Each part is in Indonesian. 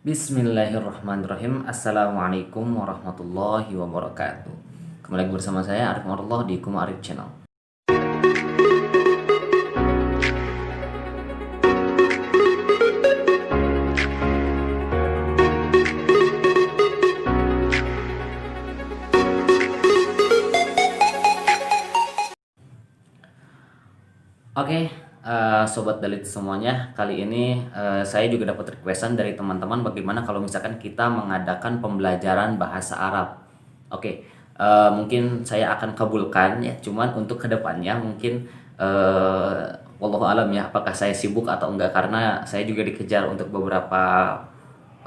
Bismillahirrahmanirrahim. Assalamualaikum warahmatullahi wabarakatuh. Kembali lagi bersama saya Arif Marullah di Kuma Arif Channel. Oke, sobat dalit semuanya, kali ini saya juga dapat requestan dari teman-teman bagaimana kalau misalkan kita mengadakan pembelajaran bahasa Arab. Oke, mungkin saya akan kabulkan ya, cuman untuk kedepannya mungkin wallahu alam ya, apakah saya sibuk atau enggak, karena saya juga dikejar untuk beberapa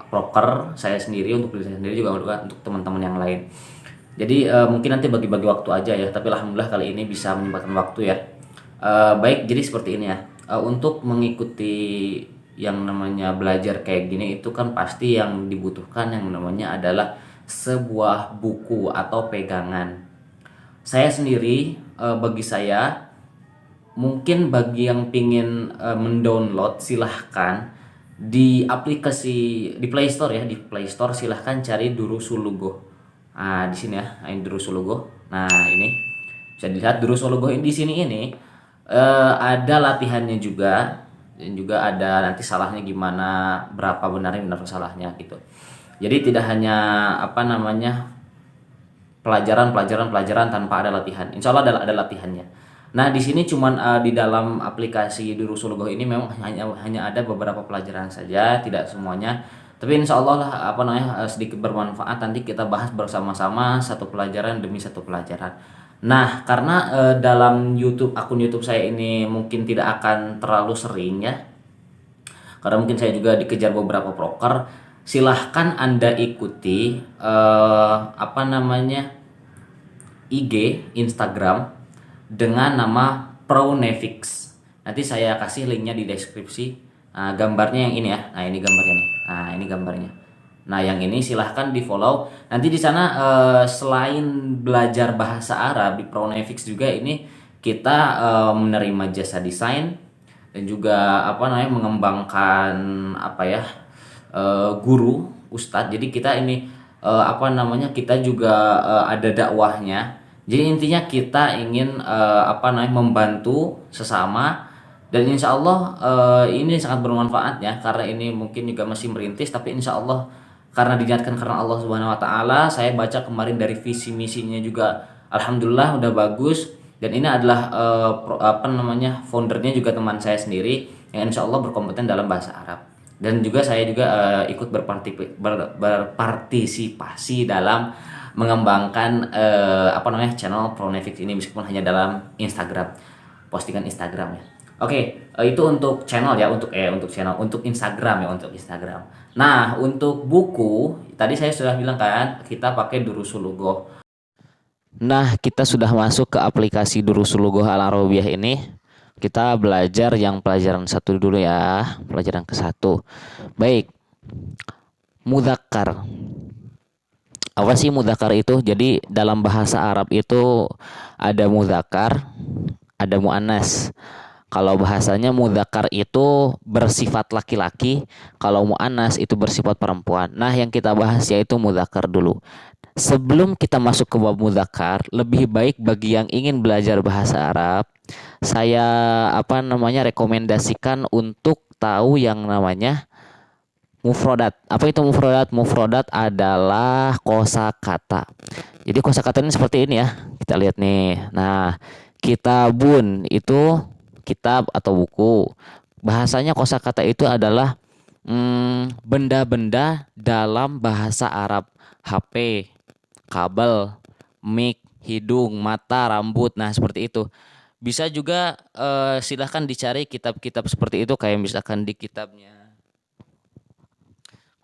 proker saya sendiri, untuk diri saya sendiri juga untuk teman-teman yang lain. Jadi mungkin nanti bagi-bagi waktu aja ya, tapi alhamdulillah kali ini bisa menyempatkan waktu ya. Baik, jadi seperti ini ya. Untuk mengikuti yang namanya belajar kayak gini itu kan pasti yang dibutuhkan yang namanya adalah sebuah buku atau pegangan. Saya sendiri, bagi saya, mungkin bagi yang pingin mendownload, silahkan di aplikasi di Play Store ya, di Play Store silahkan cari Durusulugo. Nah, di sini ya, ini Durusulugo. Nah, ini bisa dilihat Durusulugo di sini ini ada latihannya juga, dan juga ada nanti salahnya gimana, berapa benarnya benar salahnya gitu. Jadi tidak hanya apa namanya pelajaran tanpa ada latihan. Insya Allah ada latihannya. Nah, di sini cuman di dalam aplikasi Durusulugo ini memang hanya ada beberapa pelajaran saja, tidak semuanya. Tapi insya Allah lah apa namanya sedikit bermanfaat. Nanti kita bahas bersama-sama satu pelajaran demi satu pelajaran. Nah, karena dalam akun YouTube saya ini mungkin tidak akan terlalu sering ya, karena mungkin saya juga dikejar beberapa broker. Silahkan Anda ikuti apa namanya IG, Instagram dengan nama Pronefix. Nanti saya kasih linknya di deskripsi. Nah, gambarnya yang ini ya. Nah, ini gambarnya nih. Nah, ini gambarnya. Nah, yang ini silahkan di follow. Nanti di sana selain belajar bahasa Arab di Pronefix juga ini kita menerima jasa desain dan juga apa namanya mengembangkan apa ya guru ustadz. Jadi kita ini apa namanya kita juga ada dakwahnya. Jadi intinya kita ingin apa namanya membantu sesama, dan insya Allah ini sangat bermanfaat ya, karena ini mungkin juga masih merintis, tapi insya Allah karena diniatkan karena Allah Subhanahu Wa Taala. Saya baca kemarin dari visi misinya juga, alhamdulillah udah bagus, dan ini adalah apa namanya foundernya juga teman saya sendiri yang insya Allah berkompeten dalam bahasa Arab. Dan juga saya juga ikut berpartisipasi dalam mengembangkan apa namanya channel Pronefix ini, meskipun hanya dalam Instagram, postingan Instagram ya. Oke, itu untuk channel ya, untuk channel, untuk Instagram ya, untuk Instagram. Nah, untuk buku tadi saya sudah bilang kan kita pakai Durusulugo. Nah, kita sudah masuk ke aplikasi Durusulugo Al Arabiyah ini. Kita belajar yang pelajaran satu dulu ya, pelajaran ke satu. Baik, mudzakkar. Apa sih mudzakkar itu? Jadi dalam bahasa Arab itu ada mudzakkar, ada muannas. Kalau bahasanya mudzakkar itu bersifat laki-laki, kalau muannas itu bersifat perempuan. Nah, yang kita bahas yaitu mudzakkar dulu. Sebelum kita masuk ke bab mudzakkar, lebih baik bagi yang ingin belajar bahasa Arab, saya apa namanya rekomendasikan untuk tahu yang namanya mufrodat. Apa itu mufrodat? Mufrodat adalah kosakata. Jadi kosakata ini seperti ini ya. Kita lihat nih. Nah, kitabun itu kitab atau buku. Bahasanya kosakata itu adalah benda-benda dalam bahasa Arab. HP, kabel, mic, hidung, mata, rambut. Nah, seperti itu. Bisa juga silahkan dicari kitab-kitab seperti itu, kayak misalkan di kitabnya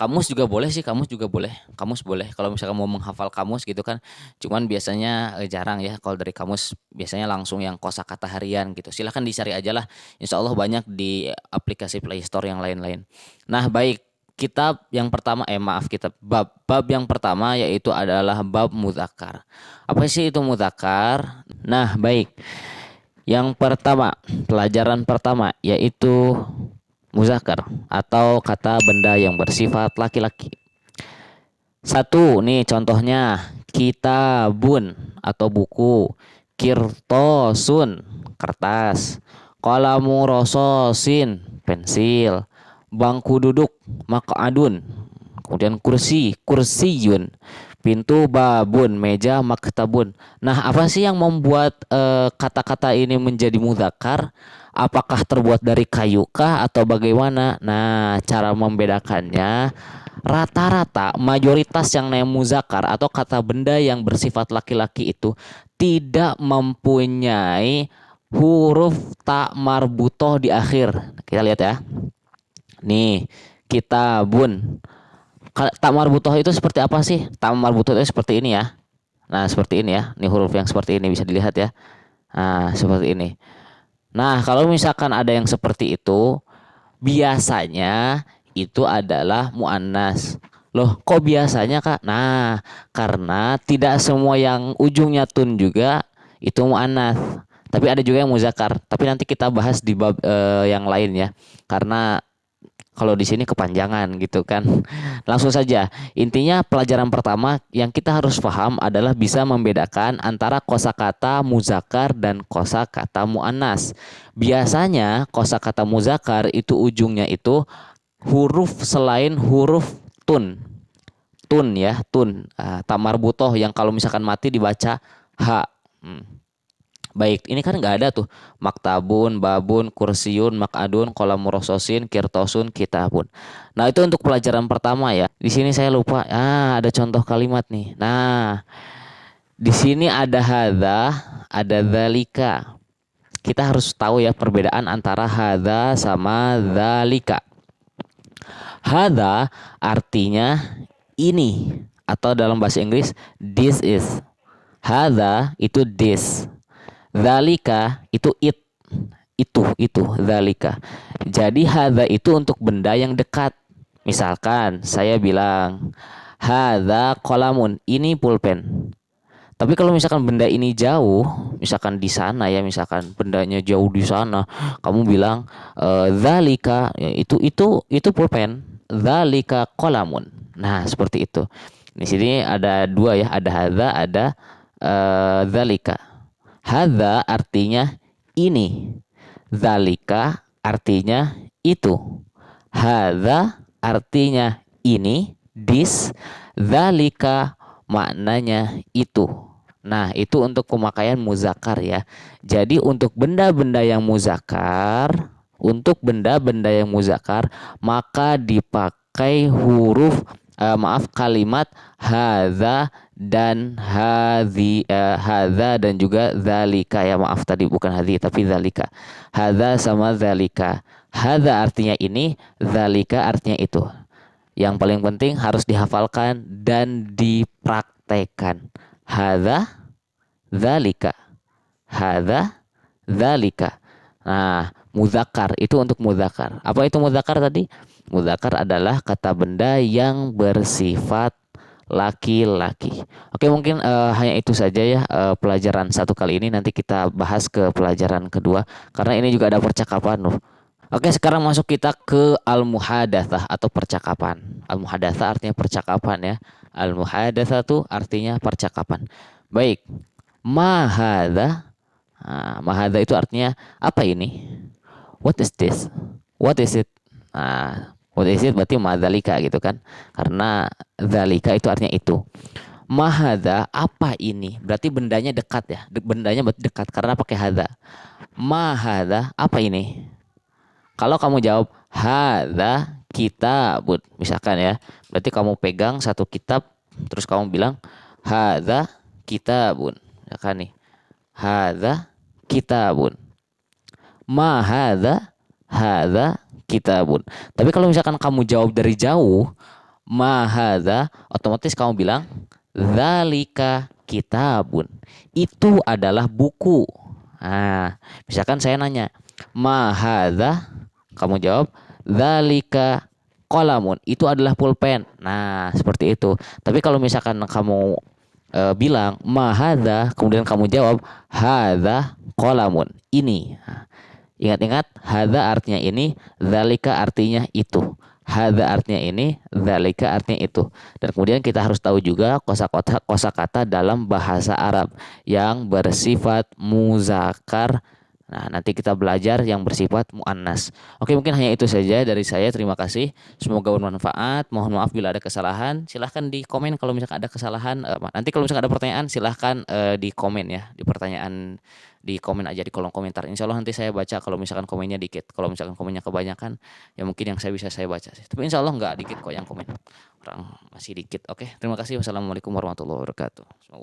kamus juga boleh sih, kamus juga boleh, kamus boleh kalau misalkan mau menghafal kamus gitu kan. Cuman biasanya jarang ya kalau dari kamus, biasanya langsung yang kosakata harian gitu. Silahkan dicari aja lah, insya Allah banyak di aplikasi Play Store yang lain-lain. Nah, baik, kitab yang pertama maaf, kitab bab yang pertama yaitu adalah bab mudzakkar. Apa sih itu mudzakkar? Nah, baik, yang pertama, pelajaran pertama yaitu muzakkar atau kata benda yang bersifat laki-laki. Satu, nih contohnya kitabun atau buku, kirtosun kertas, kalamu rososin pensil, bangku duduk makadun, kemudian kursi kursiyun, pintu babun, meja maktabun. Nah, apa sih yang membuat kata-kata ini menjadi mudzakkar? Apakah terbuat dari kayu kah atau bagaimana? Nah, cara membedakannya rata-rata mayoritas yang namanya muzakkar atau kata benda yang bersifat laki-laki itu tidak mempunyai huruf tak marbutoh di akhir. Kita lihat ya. Nih, kitabun. Tak marbutoh itu seperti apa sih? Tak marbutoh itu seperti ini ya. Nah, seperti ini ya. Ini huruf yang seperti ini bisa dilihat ya. Nah, seperti ini. Nah, kalau misalkan ada yang seperti itu, biasanya itu adalah muannas. Loh, kok biasanya, Kak? Nah, karena tidak semua yang ujungnya tun juga itu muannas. Tapi ada juga yang muzakkar. Tapi nanti kita bahas di bab yang lain ya. Karena kalau di sini kepanjangan gitu kan. Langsung saja. Intinya pelajaran pertama yang kita harus paham adalah bisa membedakan antara kosakata muzakkar dan kosakata muannas. Biasanya kosakata muzakkar itu ujungnya itu huruf selain huruf tun. Tun ya, tun. Tak marbutoh yang kalau misalkan mati dibaca ha. Baik, ini kan nggak ada tuh maktabun, babun, kursiun, makadun, kolam rososin, kirtosun, kitabun. Nah, itu untuk pelajaran pertama ya. Di sini saya lupa. Ada contoh kalimat nih. Nah, di sini ada hadza, ada dzalika. Kita harus tahu ya perbedaan antara hadza sama dzalika. Hadza artinya ini atau dalam bahasa Inggris this is. Hadza itu this. Dzalika itu it. Itu dzalika. Jadi hadza itu untuk benda yang dekat. Misalkan saya bilang hadza qalamun, ini pulpen. Tapi kalau misalkan benda ini jauh, misalkan di sana ya, misalkan bendanya jauh di sana, kamu bilang dzalika, ya, itu pulpen. Dzalika qalamun. Nah, seperti itu. Di sini ada dua ya, ada hadza, ada dzalika. Hadza artinya ini. Dzalika artinya itu. Hadza artinya ini, this. Dzalika maknanya itu. Nah, itu untuk pemakaian muzakkar ya. Jadi untuk benda-benda yang muzakkar, maka dipakai huruf kalimat hadza dan hadza dan juga dzalika ya, maaf tadi bukan hadzi tapi dzalika. Hadza sama dzalika. Hadza artinya ini, dzalika artinya itu. Yang paling penting harus dihafalkan dan dipraktekkan. Hadza dzalika. Hadza dzalika. Nah, muzakkar itu untuk muzakkar. Apa itu muzakkar tadi? Muzakkar adalah kata benda yang bersifat laki-laki. Oke, mungkin hanya itu saja ya pelajaran satu kali ini. Nanti kita bahas ke pelajaran kedua karena ini juga ada percakapan loh. Oke, sekarang masuk kita ke al-muhadatsah atau percakapan. Al-muhadatsah artinya percakapan ya. Al-muhadatsah itu artinya percakapan. Baik. Mahadza. Mahadza itu artinya apa ini? What is this? What is it? What is it berarti madzalika gitu kan. Karena dzalika itu artinya itu. Mahadza apa ini? Berarti bendanya dekat ya. Bendanya dekat karena pakai hadza. Mahadza apa ini? Kalau kamu jawab hadza kitabun, misalkan ya, berarti kamu pegang satu kitab terus kamu bilang hadza kitabun. Misalkan nih, hadza kitabun. Ma hadza kitabun. Tapi kalau misalkan kamu jawab dari jauh, ma hadza, otomatis kamu bilang dzalika kitabun. Itu adalah buku. Misalkan saya nanya, ma hadza, kamu jawab dzalika qalamun, itu adalah pulpen. Nah, seperti itu. Tapi kalau misalkan kamu bilang ma hadza, kemudian kamu jawab hadza qalamun, ini. Ingat-ingat, hadza artinya ini, dzalika artinya itu. Hadza artinya ini, dzalika artinya itu. Dan kemudian kita harus tahu juga kosakata dalam bahasa Arab yang bersifat muzakkar. Nah, nanti kita belajar yang bersifat muannas. Oke, mungkin hanya itu saja dari saya. Terima kasih. Semoga bermanfaat. Mohon maaf bila ada kesalahan. Silahkan di komen kalau misalkan ada kesalahan. Nanti kalau misalkan ada pertanyaan, silahkan di komen ya. Di pertanyaan di komen aja di kolom komentar. Insya Allah nanti saya baca kalau misalkan komennya dikit. Kalau misalkan komennya kebanyakan, ya mungkin yang saya baca sih. Tapi insya Allah nggak dikit kok yang komen. Orang masih dikit. Oke, terima kasih. Wassalamualaikum warahmatullahi wabarakatuh. Semoga